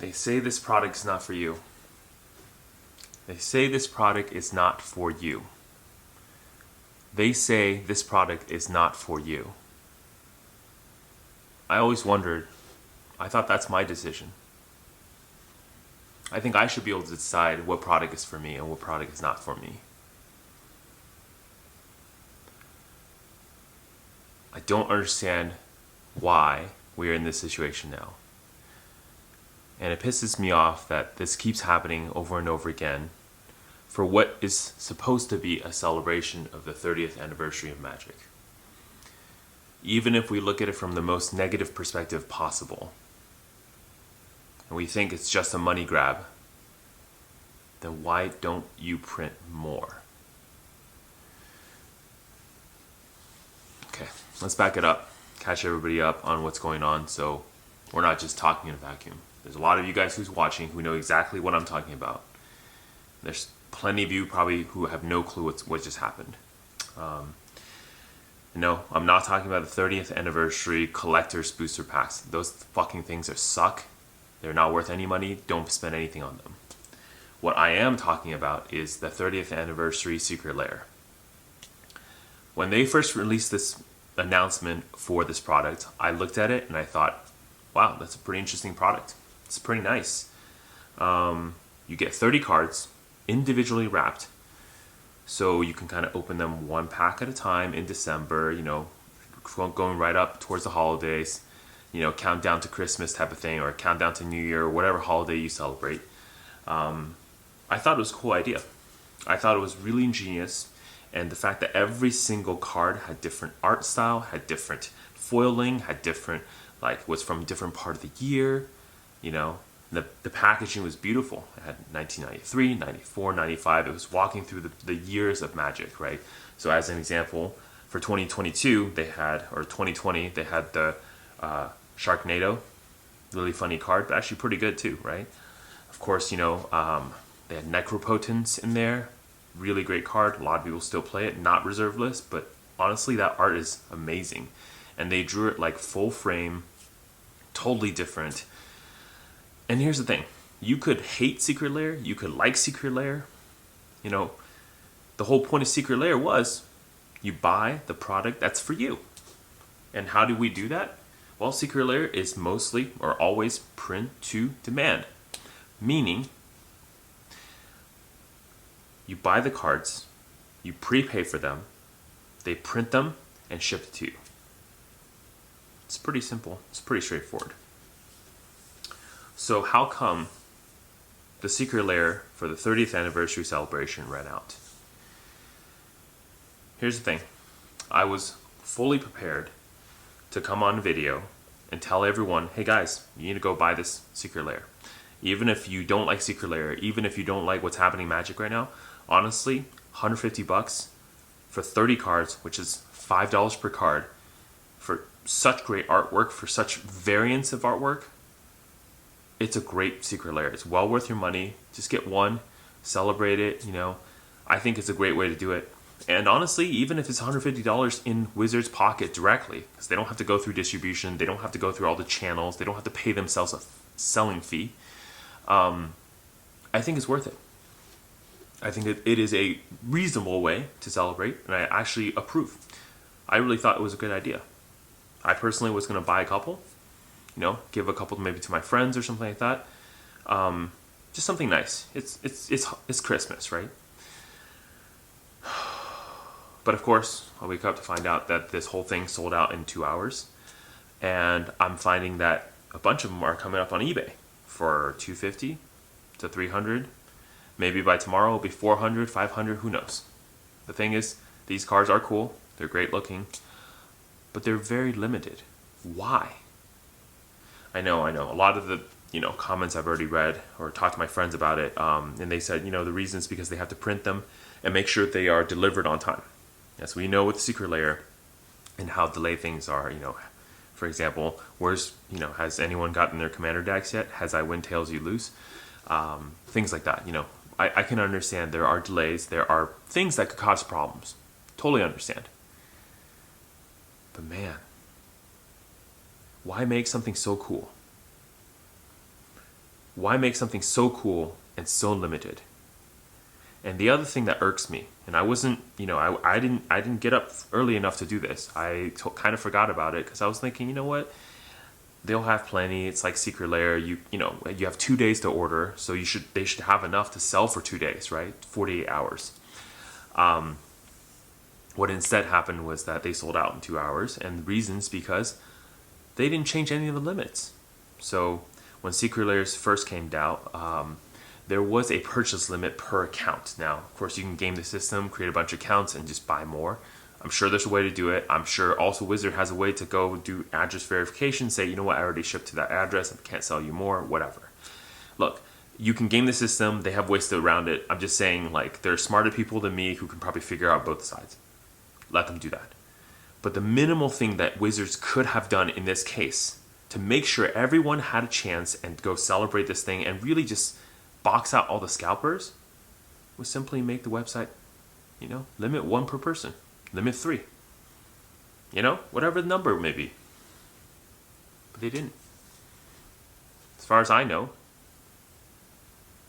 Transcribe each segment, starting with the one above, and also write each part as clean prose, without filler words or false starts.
They say this product is not for you. They say this product is not for you. They say this product is not for you. I always wondered, I thought that's my decision. I think I should be able to decide what product is for me and what product is not for me. I don't understand why we are in this situation now. And it pisses me off that this keeps happening over and over again for what is supposed to be a celebration of the 30th anniversary of Magic. Even if we look at it from the most negative perspective possible, and we think it's just a money grab, then why don't you print more? Okay, let's back it up, catch everybody up on what's going on so we're not just talking in a vacuum. There's a lot of you guys who's watching who know exactly what I'm talking about. There's plenty of you probably who have no clue what just happened. No, I'm not talking about the 30th anniversary collector's booster packs. Those fucking things suck. They're not worth any money. Don't spend anything on them. What I am talking about is the 30th anniversary secret lair. When they first released this announcement for this product, I looked at it and I thought, wow, that's a pretty interesting product. It's pretty nice. You get 30 cards individually wrapped, so you can kind of open them one pack at a time in December, going right up towards the holidays, count down to Christmas type of thing, or count down to New Year, or whatever holiday you celebrate. I thought it was a cool idea. I thought it was really ingenious, and the fact that every single card had different art style, had different foiling, had different, was from a different part of the year, The packaging was beautiful. It had 1993, 94, 95. It was walking through the years of Magic, right? So as an example, for 2022, they had the Sharknado. Really funny card, but actually pretty good too, right? Of course, they had Necropotence in there. Really great card. A lot of people still play it. Not reserve list, but honestly, that art is amazing. And they drew it like full frame, totally different. And here's the thing. You could hate Secret Lair. You could like Secret Lair. The whole point of Secret Lair was you buy the product that's for you. And how do we do that? Well, Secret Lair is mostly or always print to demand. Meaning, you buy the cards, you prepay for them, they print them, and ship it to you. It's pretty simple. It's pretty straightforward. So how come the Secret Lair for the 30th anniversary celebration ran out? Here's the thing. I was fully prepared to come on video and tell everyone, hey guys, you need to go buy this Secret Lair. Even if you don't like Secret Lair, even if you don't like what's happening in Magic right now, honestly, $150 for 30 cards, which is $5 per card, for such great artwork, for such variance of artwork, it's a great Secret Lair. It's well worth your money. Just get one, celebrate it, I think it's a great way to do it. And honestly, even if it's $150 in Wizards' pocket directly, because they don't have to go through distribution, they don't have to go through all the channels, they don't have to pay themselves a selling fee, I think it's worth it. I think it is a reasonable way to celebrate, and I actually approve. I really thought it was a good idea. I personally was going to buy a couple, give a couple maybe to my friends or something like that. Just something nice. It's Christmas, right? But of course, I wake up to find out that this whole thing sold out in 2 hours, and I'm finding that a bunch of them are coming up on eBay for $250 to $300. Maybe by tomorrow it'll be $400, $500, who knows? The thing is, these cards are cool. They're great looking, but they're very limited. Why? I know. A lot of the comments I've already read or talked to my friends about it, and they said the reason is because they have to print them and make sure they are delivered on time. Yes, we know with Secret Lair and how delayed things are. For example, has anyone gotten their commander decks yet? Has I win, tails, you lose? Things like that. I can understand there are delays. There are things that could cause problems. Totally understand. But man, why make something so cool? Why make something so cool and so limited? And the other thing that irks me, and I wasn't, I didn't get up early enough to do this. I kind of forgot about it because I was thinking, you know what? They'll have plenty. It's like Secret Lair. You have 2 days to order, so they should have enough to sell for 2 days, right? 48 hours. What instead happened was that they sold out in 2 hours, and the reason's because they didn't change any of the limits. So when Secret Lairs first came out, there was a purchase limit per account. Now, of course, you can game the system, create a bunch of accounts, and just buy more. I'm sure there's a way to do it. I'm sure also Wizard has a way to go do address verification, say, you know what, I already shipped to that address, I can't sell you more, whatever. Look, you can game the system, they have ways to around it. I'm just saying, like, there are smarter people than me who can probably figure out both sides. Let them do that. But the minimal thing that Wizards could have done in this case to make sure everyone had a chance and go celebrate this thing and really just box out all the scalpers was simply make the website, limit 1 per person, limit 3, whatever the number may be. But they didn't. As far as I know,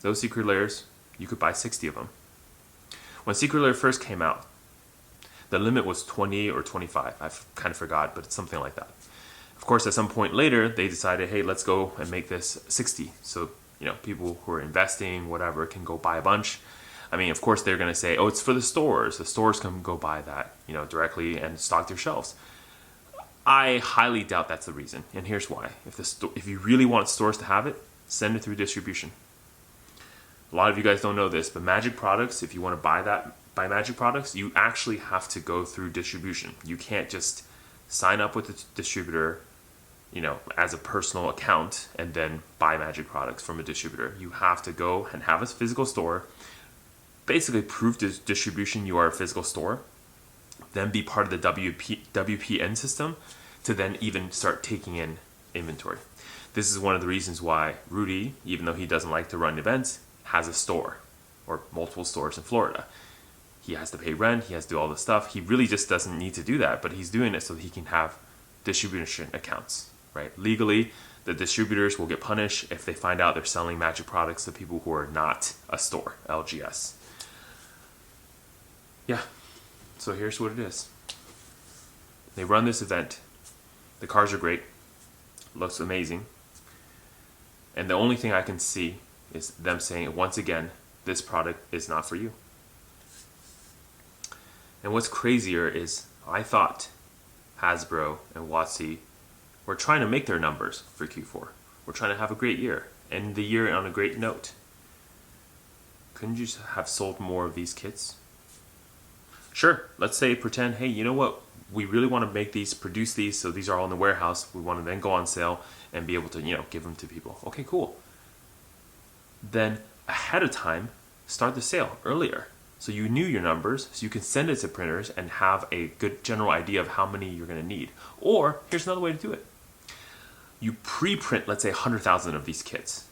those Secret Lairs, you could buy 60 of them. When Secret Lair first came out, the limit was 20 or 25. I've kind of forgot, but it's something like that. Of course, at some point later, they decided, hey, let's go and make this 60. So, people who are investing, whatever, can go buy a bunch. I mean, of course, they're going to say, oh, it's for the stores. The stores can go buy that, directly and stock their shelves. I highly doubt that's the reason. And here's why. If you really want stores to have it, send it through distribution. A lot of you guys don't know this, but Magic products, if you want to buy Magic products, you actually have to go through distribution. You can't just sign up with the distributor, as a personal account and then buy Magic products from a distributor. You have to go and have a physical store, basically prove to distribution you are a physical store, then be part of the WPN system to then even start taking in inventory. This is one of the reasons why Rudy, even though he doesn't like to run events, has a store or multiple stores in Florida. He has to pay rent, he has to do all this stuff. He really just doesn't need to do that, but he's doing it so that he can have distribution accounts, right? Legally, the distributors will get punished if they find out they're selling Magic products to people who are not a store, LGS. Yeah, so here's what it is. They run this event. The cards are great. Looks amazing. And the only thing I can see is them saying, once again, this product is not for you. And what's crazier is I thought Hasbro and WotC were trying to make their numbers for Q4. We're trying to have a great year, end the year on a great note. Couldn't you have sold more of these kits? Sure, let's say pretend, hey, you know what? We really want to make these, produce these, so these are all in the warehouse. We want to then go on sale and be able to, give them to people. Okay, cool. Then ahead of time, start the sale earlier. So you knew your numbers, so you can send it to printers and have a good general idea of how many you're going to need. Or, here's another way to do it. You pre-print, let's say, 100,000 of these kits.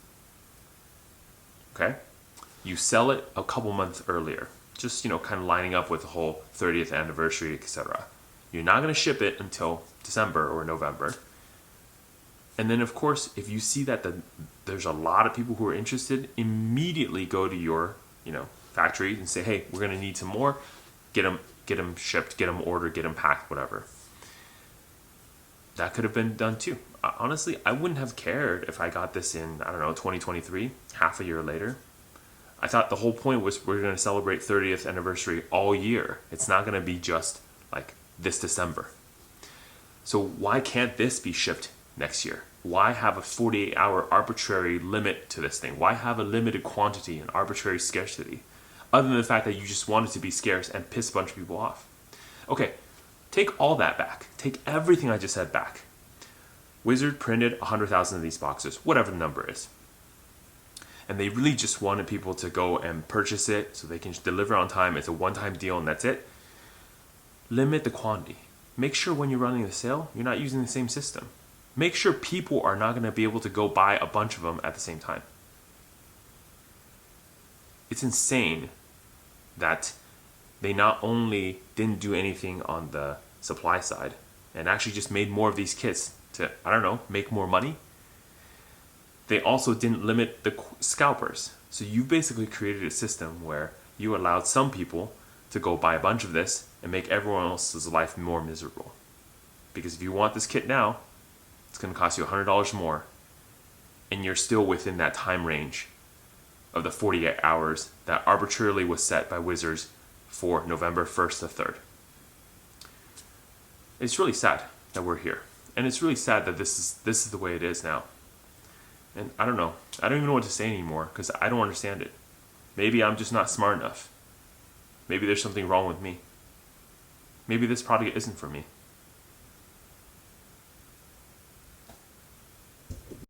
Okay? You sell it a couple months earlier. Just, kind of lining up with the whole 30th anniversary, etc. You're not going to ship it until December or November. And then, of course, if you see that there's a lot of people who are interested, immediately go to your, factory and say, hey, we're going to need some more. Get them shipped, get them ordered, get them packed, whatever. That could have been done too. Honestly, I wouldn't have cared if I got this in, 2023, half a year later. I thought the whole point was we're going to celebrate 30th anniversary all year. It's not going to be just like this December. So why can't this be shipped next year? Why have a 48-hour arbitrary limit to this thing? Why have a limited quantity and arbitrary scarcity? Other than the fact that you just want it to be scarce and piss a bunch of people off. Okay, take all that back. Take everything I just said back. Wizard printed 100,000 of these boxes, whatever the number is. And they really just wanted people to go and purchase it so they can deliver on time. It's a one-time deal and that's it. Limit the quantity. Make sure when you're running the sale, you're not using the same system. Make sure people are not going to be able to go buy a bunch of them at the same time. It's insane that they not only didn't do anything on the supply side and actually just made more of these kits to, make more money. they also didn't limit the scalpers. So you basically created a system where you allowed some people to go buy a bunch of this and make everyone else's life more miserable. Because if you want this kit now, it's going to cost you $100 more, and you're still within that time range of the 48 hours that arbitrarily was set by Wizards for November 1st to 3rd. It's really sad that we're here. And it's really sad that this is the way it is now. And I don't know. I don't even know what to say anymore because I don't understand it. Maybe I'm just not smart enough. Maybe there's something wrong with me. Maybe this product isn't for me.